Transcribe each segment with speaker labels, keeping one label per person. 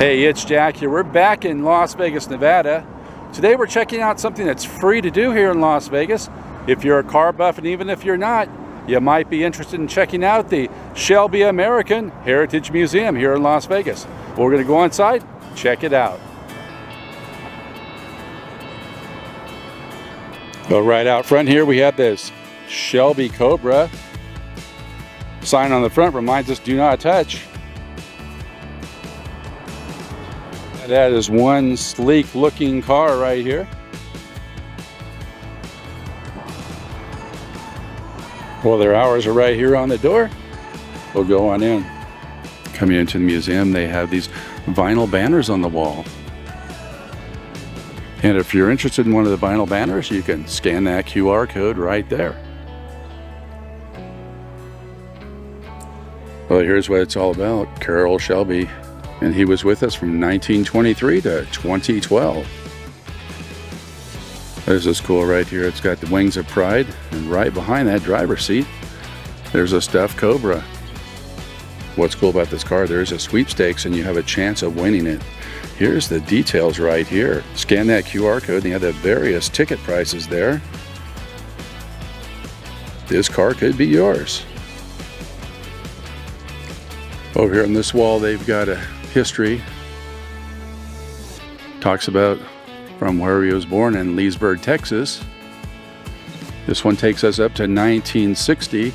Speaker 1: Hey, it's Jack here. We're back in Las Vegas, Nevada. Today we're checking out something that's free to do here in Las Vegas. If you're a car buff, and even if you're not, you might be interested in checking out the Shelby American Heritage Museum here in Las Vegas. We're going to go inside, check it out. So right out front here we have this Shelby Cobra. Sign on the front reminds us do not touch. That is one sleek looking car right here. Well, their hours are right here on the door. We'll go on in. Coming into the museum, they have these vinyl banners on the wall. And if you're interested in one of the vinyl banners, you can scan that QR code right there. Well, here's what it's all about. Carroll Shelby. And he was with us from 1923 to 2012. There's this cool right here. It's got the Wings of Pride, and right behind that driver's seat, there's a stuffed Cobra. What's cool about this car, there's a sweepstakes and you have a chance of winning it. Here's the details right here. Scan that QR code and you have the various ticket prices there. This car could be yours. Over here on this wall, they've got a history. Talks about from where he was born in Leesburg, Texas. This one takes us up to 1960,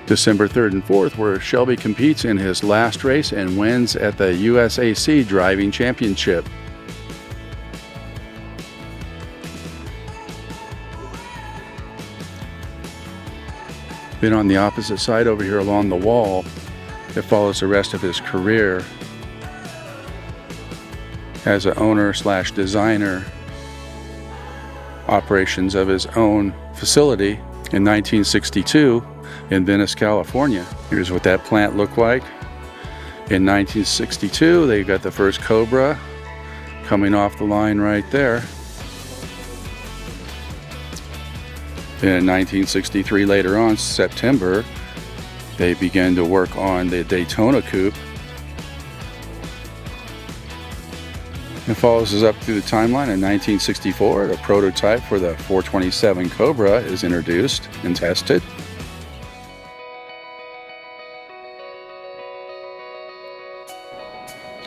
Speaker 1: December 3rd and 4th, where Shelby competes in his last race and wins at the USAC Driving Championship. Then on the opposite side over here along the wall, it follows the rest of his career as an owner / designer, operations of his own facility in 1962 in Venice, California. Here's what that plant looked like. In 1962, they got the first Cobra coming off the line right there. In 1963, later on, September, they began to work on the Daytona Coupe. It follows us up through the timeline. In 1964, the prototype for the 427 Cobra is introduced and tested.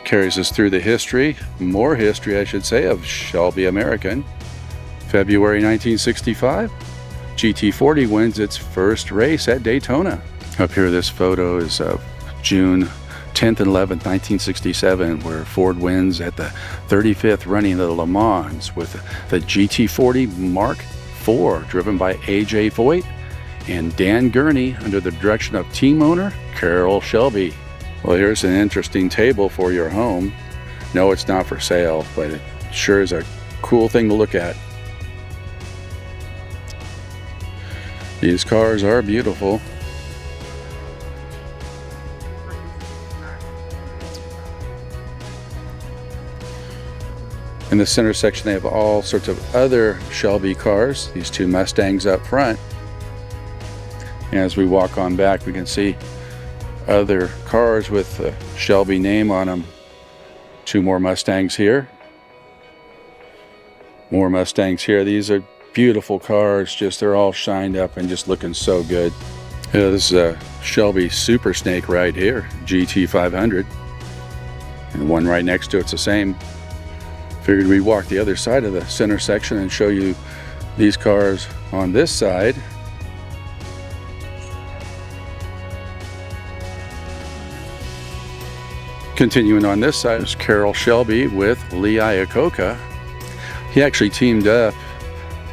Speaker 1: Carries us through the history, more history I should say, of Shelby American. February 1965, GT40 wins its first race at Daytona. Up here, this photo is of June 10th and 11th, 1967, where Ford wins at the 35th running of the Le Mans with the GT40 Mark IV, driven by A.J. Foyt and Dan Gurney under the direction of team owner Carroll Shelby. Well, here's an interesting table for your home. No, it's not for sale, but it sure is a cool thing to look at. These cars are beautiful. In the center section, they have all sorts of other Shelby cars. These two Mustangs up front. And as we walk on back, we can see other cars with the Shelby name on them. Two more Mustangs here. More Mustangs here. These are beautiful cars. They're all shined up and just looking so good. Yeah, this is a Shelby Super Snake right here, GT500. And the one right next to it's the same. Figured we'd walk the other side of the center section and show you these cars on this side. Continuing on this side is Carroll Shelby with Lee Iacocca. He actually teamed up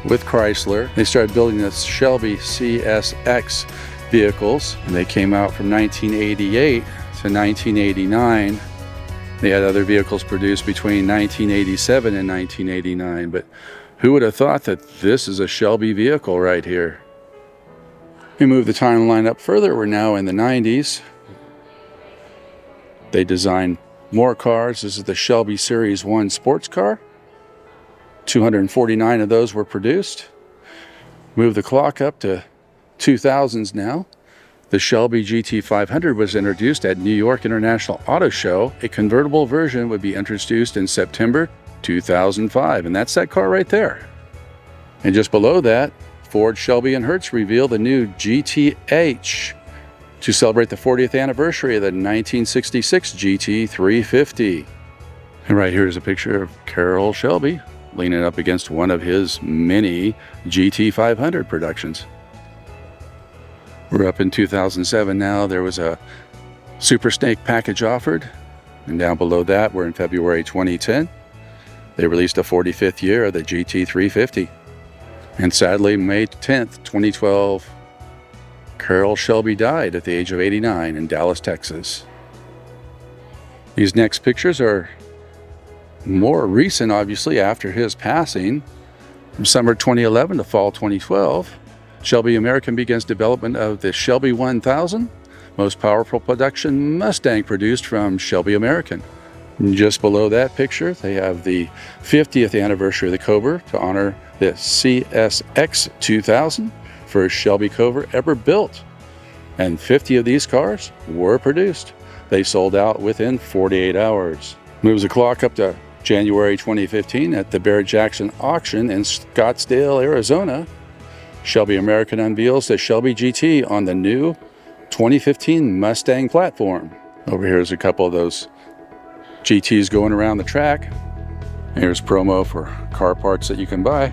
Speaker 1: with Chrysler. They started building the Shelby CSX vehicles, and they came out from 1988 to 1989. They had other vehicles produced between 1987 and 1989, but who would have thought that this is a Shelby vehicle right here? We move the timeline up further. We're now in the 90s. They designed more cars. This is the Shelby Series 1 sports car. 249 of those were produced. Move the clock up to 2000s now. The Shelby GT500 was introduced at New York International Auto Show. A convertible version would be introduced in September 2005, and that's that car right there. And just below that, Ford, Shelby, and Hertz revealed the new GTH to celebrate the 40th anniversary of the 1966 GT350. And right here is a picture of Carroll Shelby leaning up against one of his many GT500 productions. We're up in 2007 now. There was a Super Snake package offered, and down below that, we're in February 2010. They released a 45th year of the GT350. And sadly, May 10th, 2012, Carroll Shelby died at the age of 89 in Dallas, Texas. These next pictures are more recent, obviously, after his passing. From summer 2011 to fall 2012, Shelby American begins development of the Shelby 1000, most powerful production Mustang produced from Shelby American. And just below that picture, they have the 50th anniversary of the Cobra to honor the CSX 2000, first Shelby Cobra ever built. And 50 of these cars were produced. They sold out within 48 hours. Moves the clock up to January 2015 at the Barrett-Jackson auction in Scottsdale, Arizona. Shelby American unveils the Shelby GT on the new 2015 Mustang platform. Over here is a couple of those GTs going around the track. Here's promo for car parts that you can buy.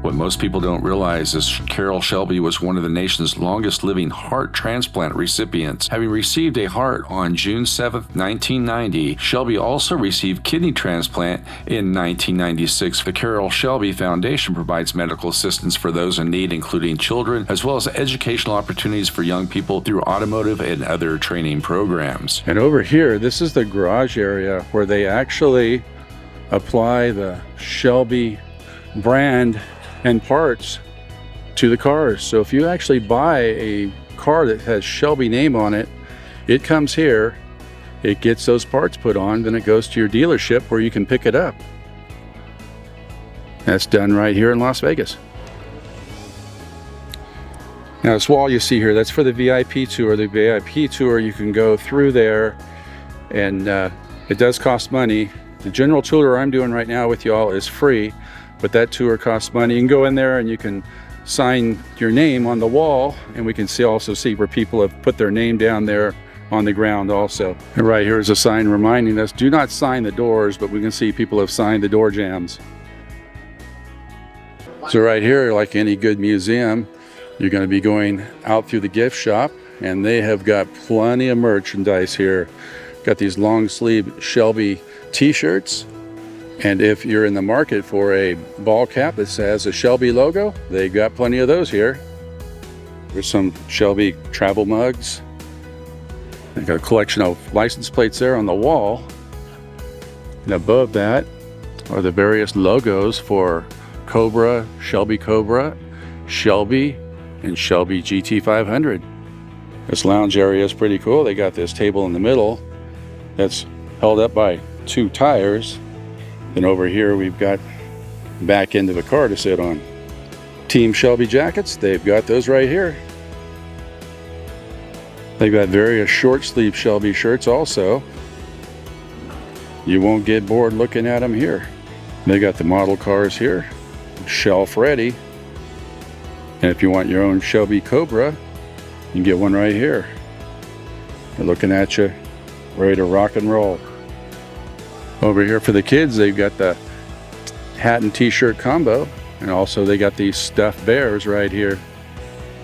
Speaker 2: What most people don't realize is Carroll Shelby was one of the nation's longest living heart transplant recipients. Having received a heart on June 7, 1990, Shelby also received kidney transplant in 1996. The Carroll Shelby Foundation provides medical assistance for those in need, including children, as well as educational opportunities for young people through automotive and other training programs.
Speaker 1: And over here, this is the garage area where they actually apply the Shelby brand and parts to the cars. So if you actually buy a car that has Shelby name on it, it comes here, it gets those parts put on, then it goes to your dealership where you can pick it up. That's done right here in Las Vegas. Now this wall you see here, that's for the VIP tour. The VIP tour, you can go through there, and it does cost money. The general tour I'm doing right now with y'all is free, but that tour costs money. You can go in there and you can sign your name on the wall, and we can also see where people have put their name down there on the ground also. And right here is a sign reminding us, do not sign the doors, but we can see people have signed the door jambs. So right here, like any good museum, you're going to be going out through the gift shop, and they have got plenty of merchandise here. Got these long sleeve Shelby t-shirts. And if you're in the market for a ball cap that has a Shelby logo, they've got plenty of those here. There's some Shelby travel mugs. They've got a collection of license plates there on the wall. And above that are the various logos for Cobra, Shelby Cobra, Shelby, and Shelby GT500. This lounge area is pretty cool. They got this table in the middle that's held up by two tires. And over here we've got back end of a car to sit on. Team Shelby jackets, they've got those right here. They've got various short sleeve Shelby shirts also. You won't get bored looking at them here. They got the model cars here, shelf ready. And if you want your own Shelby Cobra, you can get one right here. They're looking at you, ready to rock and roll. Over here for the kids, they've got the hat and t-shirt combo, and also they got these stuffed bears right here.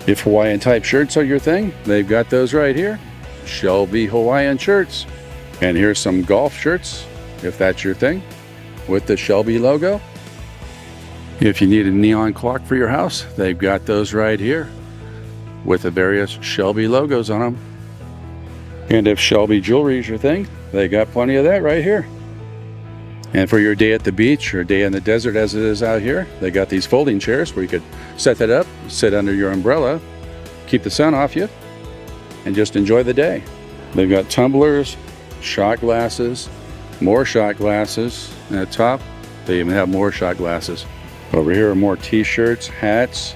Speaker 1: If Hawaiian type shirts are your thing, they've got those right here. Shelby Hawaiian shirts. And here's some golf shirts, if that's your thing, with the Shelby logo. If you need a neon clock for your house, they've got those right here with the various Shelby logos on them. And if Shelby jewelry is your thing, they got plenty of that right here. And for your day at the beach or a day in the desert as it is out here, they got these folding chairs where you could set that up, sit under your umbrella, keep the sun off you, and just enjoy the day. They've got tumblers, shot glasses, more shot glasses, and at the top, they even have more shot glasses. Over here are more t-shirts, hats,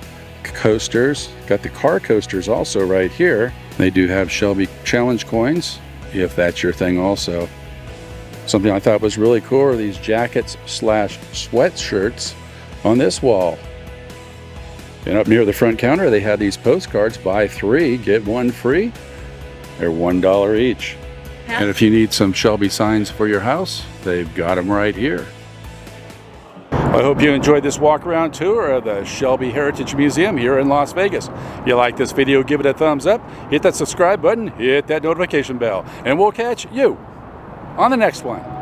Speaker 1: coasters. Got the car coasters also right here. They do have Shelby Challenge coins, if that's your thing also. Something I thought was really cool are these jackets slash sweatshirts on this wall. And up near the front counter, they had these postcards, buy 3, get 1 free. They're $1 each.
Speaker 3: Yeah.
Speaker 1: And if you need some Shelby signs for your house, they've got them right here. I hope you enjoyed this walk-around tour of the Shelby Heritage Museum here in Las Vegas. If you like this video, give it a thumbs up, hit that subscribe button, hit that notification bell, and we'll catch you on the next one.